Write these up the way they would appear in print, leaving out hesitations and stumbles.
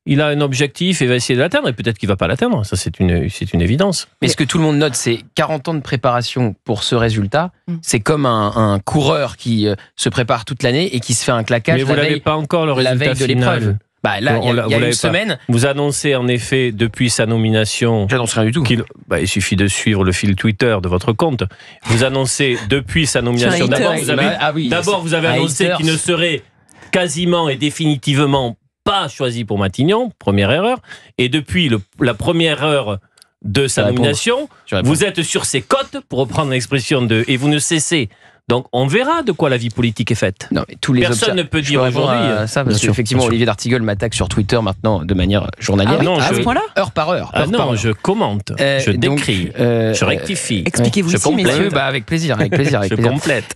il a un objectif et va essayer de l'atteindre, et peut-être qu'il ne va pas l'atteindre, ça c'est une évidence. Mais ce que tout le monde note, c'est 40 ans de préparation pour ce résultat. C'est comme un coureur qui se prépare toute l'année et qui se fait un claquage. Mais vous n'avez pas encore le résultat de final. l'épreuve. Bah là, il y a une semaine. Vous annoncez en effet depuis sa nomination. J'annonce rien du tout. Il suffit de suivre le fil Twitter de votre compte. Vous annoncez depuis sa nomination. D'abord, vous avez annoncé qu'il ne serait quasiment et définitivement pas choisi pour Matignon, première erreur. Et depuis la première heure de sa nomination, vous êtes sur ses côtes, pour reprendre l'expression et vous ne cessez. Donc on verra de quoi la vie politique est faite. Non, mais personne ne peut dire aujourd'hui ça, parce qu'effectivement Olivier d'Artigueul m'attaque sur Twitter maintenant de manière journalière. Heure par heure. Je commente, je décris, je rectifie. Expliquez-vous ici, messieurs. Avec plaisir. Je complète.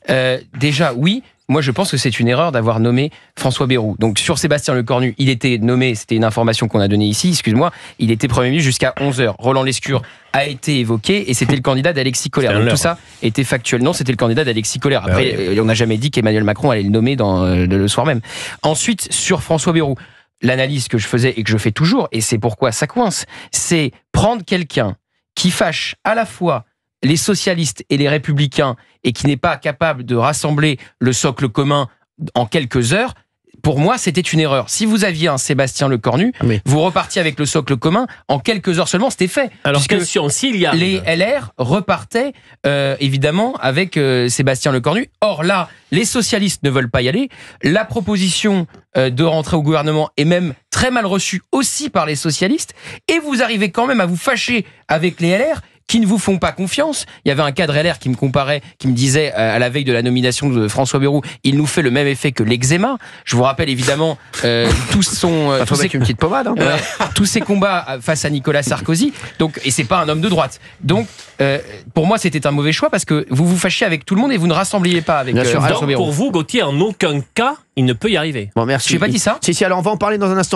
Déjà, oui. Moi, je pense que c'est une erreur d'avoir nommé François Bayrou. Donc, sur Sébastien Lecornu, il était nommé, c'était une information qu'on a donnée ici, excuse-moi, il était Premier ministre jusqu'à 11h. Roland Lescure a été évoqué et c'était le candidat d'Alexis Collère. Donc, tout ça était factuel. Non, c'était le candidat d'Alexis Collère. Après, on n'a jamais dit qu'Emmanuel Macron allait le nommer le soir même. Ensuite, sur François Bayrou, l'analyse que je faisais et que je fais toujours, et c'est pourquoi ça coince, c'est prendre quelqu'un qui fâche à la fois les socialistes et les républicains et qui n'est pas capable de rassembler le socle commun en quelques heures, pour moi, c'était une erreur. Si vous aviez un Sébastien Lecornu, vous repartiez avec le socle commun, en quelques heures seulement, c'était fait. Alors, question, s'il y a... Les LR repartaient, évidemment, avec Sébastien Lecornu. Or là, les socialistes ne veulent pas y aller. La proposition de rentrer au gouvernement est même très mal reçue aussi par les socialistes. Et vous arrivez quand même à vous fâcher avec les LR qui ne vous font pas confiance. Il y avait un cadre LR qui me comparait, qui me disait à la veille de la nomination de François Bayrou, il nous fait le même effet que l'eczéma. Je vous rappelle évidemment tous ces combats face à Nicolas Sarkozy. Donc, et c'est pas un homme de droite. Donc, pour moi, c'était un mauvais choix parce que vous vous fâchiez avec tout le monde et vous ne rassembliez pas avec François Bayrou. Pour vous, Gauthier, en aucun cas, il ne peut y arriver. Bon, merci. Je n'ai pas dit ça. Si, alors on va en parler dans un instant.